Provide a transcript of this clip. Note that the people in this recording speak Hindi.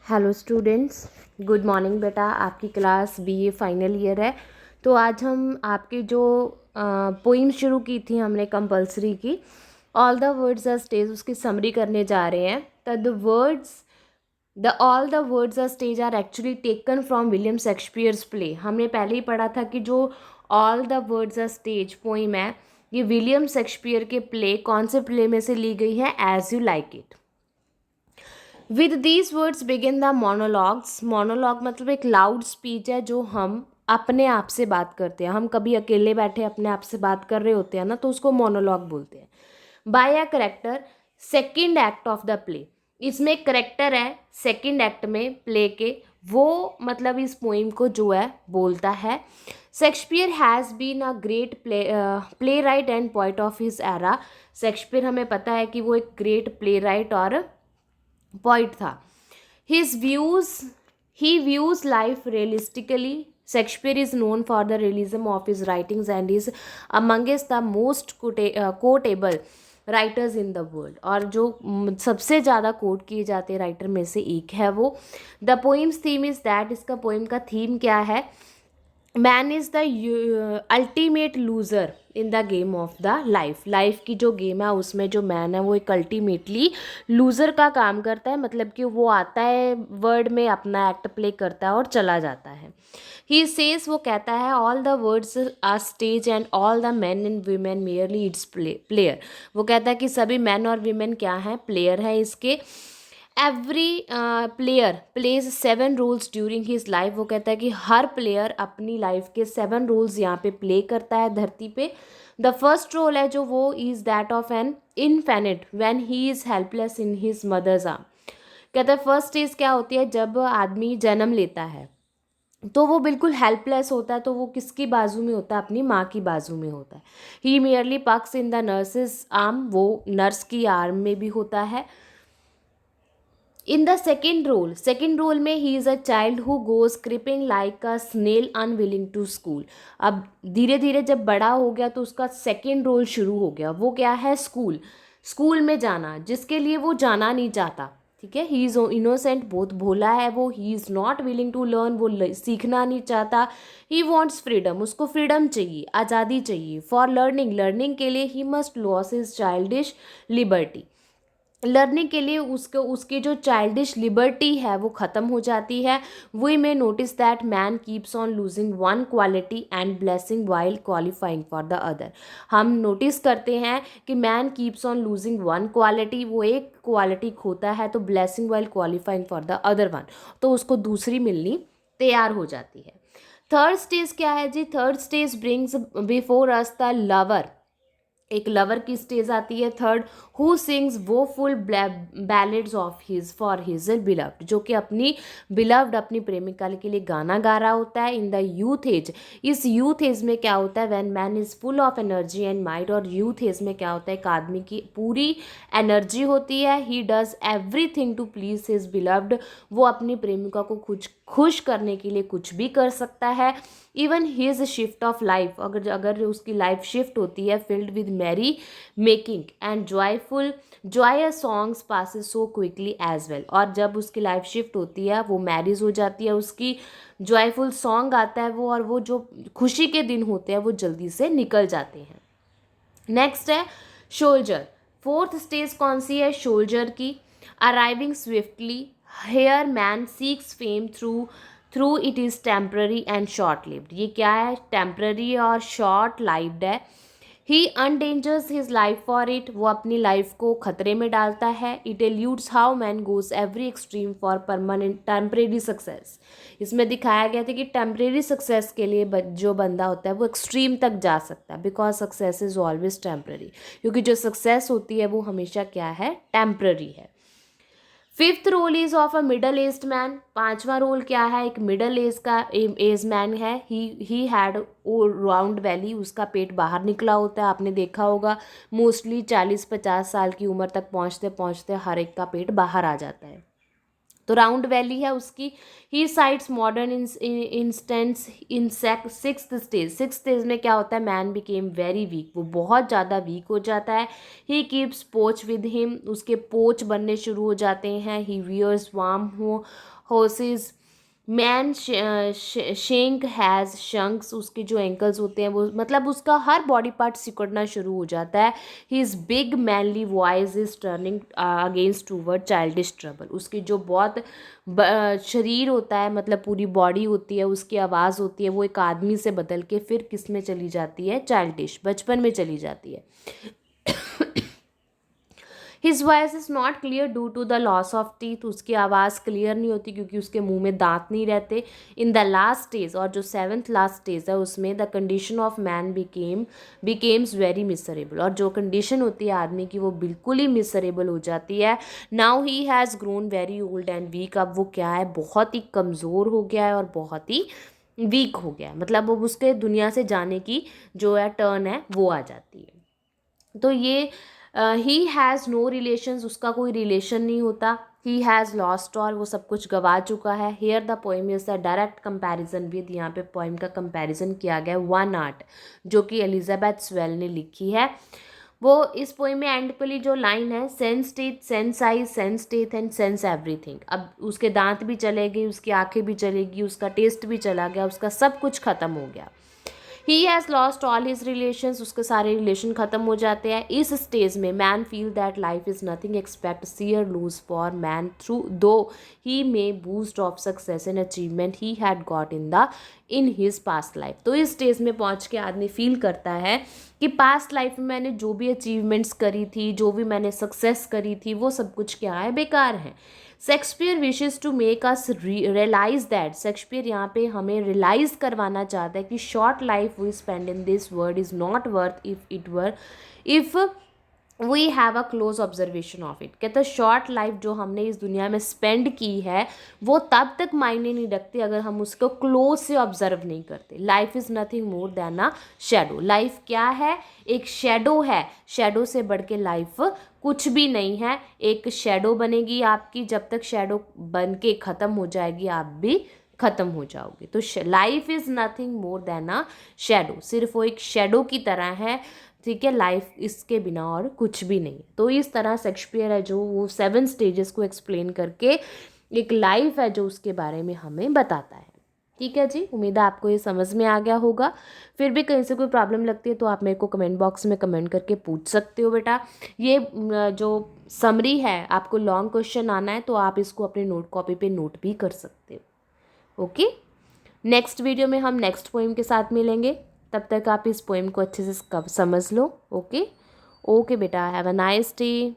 हेलो स्टूडेंट्स, गुड मॉर्निंग बेटा। आपकी क्लास बीए फाइनल ईयर है। तो आज हम आपकी जो पोइम शुरू की थी हमने कंपलसरी की, all the words are stage, उसकी समरी करने जा रहे हैं। तो the all the words are stage are actually taken from William Shakespeare's play. हमने पहले ही पढ़ा था कि जो all the words are stage poem है, ये विलियम शेक्सपियर के प्ले, कौन से प्ले में से ली गई है? As you like it. With these words begin the monologues. Monologue मतलब एक लाउड स्पीच है जो हम अपने आप से बात करते हैं। हम कभी अकेले बैठे अपने आप से बात कर रहे होते हैं ना, तो उसको मोनोलॉग बोलते हैं। By a character, second act of the play. इसमें एक करेक्टर है सेकेंड एक्ट में प्ले के, वो मतलब इस पोइम को जो है बोलता है। Shakespeare has been a great playwright and poet of his era. Shakespeare हमें पता है कि वो एक ग्रेट प्ले राइट और पॉइंट था। His views he views life realistically. Shakespeare is known for the realism of his writings and is amongst the most quotable writers in the world. और जो सबसे ज़्यादा कोट किए जाते राइटर में से एक है वो। The poems theme is that, इसका पोइम का थीम क्या है? Man is the ultimate loser in the game of the life. Life की जो गेम है उसमें जो मैन है वो एक अल्टीमेटली लूज़र का काम करता है। मतलब कि वो आता है वर्ड में, अपना एक्ट प्ले करता है और चला जाता है। ही सेज, वो कहता है, all the words are stage and all the man and women merely its player. वो कहता है कि सभी मैन और वीमेन क्या हैं? प्लेयर है इसके। Every player plays 7 roles during his life. वो कहता है कि हर प्लेयर अपनी लाइफ के 7 रोल्स यहाँ पे प्ले करता है धरती पे। द फर्स्ट रोल है जो वो is that of an infant when he is helpless in his mother's arm. कहता है फर्स्ट स्टेज क्या होती है? जब आदमी जन्म लेता है तो वो बिल्कुल हेल्पलेस होता है, तो वो किसकी बाजू में होता है? अपनी माँ की बाजू में होता है। He merely pukes in the nurse's arm, वो नर्स की आर्म में भी होता है। इन द सेकेंड रोल में he is a child who goes creeping like a snail unwilling to school. अब धीरे धीरे जब बड़ा हो गया तो उसका सेकेंड रोल शुरू हो गया। वो क्या है? स्कूल। स्कूल में जाना जिसके लिए वो जाना नहीं चाहता। ठीक है, ही इज़ इनोसेंट, बहुत भोला है वो। He is not willing to learn, वो सीखना नहीं चाहता। ही वॉन्ट्स फ्रीडम, उसको फ्रीडम चाहिए, आज़ादी चाहिए। फॉर लर्निंग, लर्निंग के लिए he must loss his childish liberty. Learning के लिए उसको उसकी जो चाइल्डिश लिबर्टी है वो ख़त्म हो जाती है। We may notice that man keeps on losing one quality and blessing while qualifying for the other. हम नोटिस करते हैं कि man keeps on losing one quality, वो एक क्वालिटी खोता है, तो blessing while qualifying for the other one, तो उसको दूसरी मिलनी तैयार हो जाती है। थर्ड स्टेज क्या है जी? Third stage brings before us the lover. एक लवर की स्टेज आती है third, who sings woeful ballads of his for his beloved, जो कि अपनी बिलव्ड, अपनी प्रेमिका के लिए गाना गा रहा होता है। इन द यूथ एज, इस यूथ एज में क्या होता है? When man is full of energy and mind. और यूथ एज में क्या होता है? एक आदमी की पूरी एनर्जी होती है। He does everything to please his beloved, वो अपनी प्रेमिका को खुश करने के लिए कुछ भी कर सकता है। Even his shift of life, अगर अगर उसकी लाइफ शिफ्ट होती है, filled with merry making and joyful joyous songs passes so quickly as well. और जब उसकी लाइफ शिफ्ट होती है, वो मैरिज हो जाती है, उसकी जॉयफुल सॉन्ग आता है वो, और वो जो खुशी के दिन होते हैं वो जल्दी से निकल जाते हैं। नेक्स्ट है शोल्जर। फोर्थ स्टेज कौन सी है? शोल्जर की। Arriving swiftly, here man seeks fame through it is temporary and short lived. ये क्या है? टेम्प्ररी और शॉर्ट लाइव्ड है। He endangers his life for it, वो अपनी लाइफ को खतरे में डालता है। It alludes how man goes every extreme for permanent temporary success. इसमें दिखाया गया था कि टेम्परेरी सक्सेस के लिए जो बंदा होता है वो एक्सट्रीम तक जा सकता है, because success is always temporary, क्योंकि जो सक्सेस होती है वो हमेशा क्या है? टेम्परेरी है। Fifth role is of a middle aged man. पांचवा रोल क्या है? एक मिडल एज का एज मैन है। He had a round belly, उसका पेट बाहर निकला होता है। आपने देखा होगा मोस्टली 40-50 साल की उम्र तक पहुंचते पहुंचते हर एक का पेट बाहर आ जाता है, तो राउंड वैली है उसकी। He cites modern instances in six stage में क्या होता है? मैन बिकेम वेरी वीक, वो बहुत ज़्यादा वीक हो जाता है। ही कीप्स पोच विद हिम, उसके पोच बनने शुरू हो जाते हैं। ही वियर्स वार्म हो horses. मैन शेंक हैज़ शंक्स, उसके जो एंकल्स होते हैं वो मतलब उसका हर बॉडी पार्ट सिकुड़ना शुरू हो जाता है. His big manly voice is turning against toward childish trouble. उसकी जो बहुत शरीर होता है मतलब पूरी बॉडी होती है, उसकी आवाज़ होती है, वो एक आदमी से बदल के फिर किस में चली जाती है, चाइल्डिश, बचपन में चली जाती है. His voice is not clear due to the loss of teeth. उसकी आवाज़ क्लियर नहीं होती क्योंकि उसके मुंह में दांत नहीं रहते. इन द लास्ट स्टेज, और जो 7th लास्ट स्टेज है उसमें the condition of man becomes very miserable. और जो कंडीशन होती है आदमी की वो बिल्कुल ही मिसरेबल हो जाती है. Now he has grown very old and weak. अब वो क्या है, बहुत ही कमज़ोर हो गया है और बहुत ही वीक हो गया है. मतलब अब उसके दुनिया से जाने की जो है टर्न है वो आ जाती है. तो ये ही हैज़ नो रिलेशंस, उसका कोई रिलेशन नहीं होता. ही हैज़ लॉस्ट ऑल, वो सब कुछ गवा चुका है. Here the poem is the direct comparison with, यहाँ पे पोएम का कंपैरिजन किया गया वन आर्ट जो कि एलिजाबेथ स्वेल ने लिखी है. वो इस पोएम में एंड वाली जो लाइन है, sense teeth, sense eyes, sense teeth and sense everything. अब उसके दांत भी चले गए, उसकी आंखें भी चलेगी, उसका टेस्ट भी चला गया, उसका सब कुछ ख़त्म हो गया. He has lost all his relations, उसके सारे रिलेशन ख़त्म हो जाते हैं. इस स्टेज में man feel that life is nothing expect sheer lose for man through though he may boast of success and achievement he had got in his past life. तो इस स्टेज में पहुंच के आदमी फील करता है कि पास्ट लाइफ में मैंने जो भी अचीवमेंट्स करी थी, जो भी मैंने सक्सेस करी थी, वो सब कुछ क्या है, बेकार है. Shakespeare wishes to make us realise that, Shakespeare यहाँ पे हमें रियलाइज़ करवाना चाहता है कि short life we spend in this world is not worth if we have a close observation of it. कहते हैं शॉर्ट लाइफ जो हमने इस दुनिया में स्पेंड की है वो तब तक मायने नहीं रखती अगर हम उसको क्लोज से ऑब्जर्व नहीं करते. Life is nothing more than a shadow. Life क्या है, एक शेडो है. शेडो से बढ़ के लाइफ कुछ भी नहीं है. एक शेडो बनेगी आपकी, जब तक शेडो बन के ख़त्म हो जाएगी आप भी ख़त्म हो जाओगे. तो life is nothing more than a shadow, सिर्फ वो एक शेडो की तरह है. ठीक है, लाइफ इसके बिना और कुछ भी नहीं. तो इस तरह शेक्सपियर है जो वो 7 स्टेजेस को एक्सप्लेन करके एक लाइफ है जो उसके बारे में हमें बताता है. ठीक है जी, उम्मीद है आपको ये समझ में आ गया होगा. फिर भी कहीं से कोई प्रॉब्लम लगती है तो आप मेरे को कमेंट बॉक्स में कमेंट करके पूछ सकते हो बेटा. ये जो समरी है, आपको लॉन्ग क्वेश्चन आना है तो आप इसको अपने नोट कॉपी पे नोट भी कर सकते हो. ओके, नेक्स्ट वीडियो में हम नेक्स्ट पोएम के साथ मिलेंगे. तब तक आप इस पोएम को अच्छे से समझ लो. ओके ओके बेटा, हैव अ नाइस डे.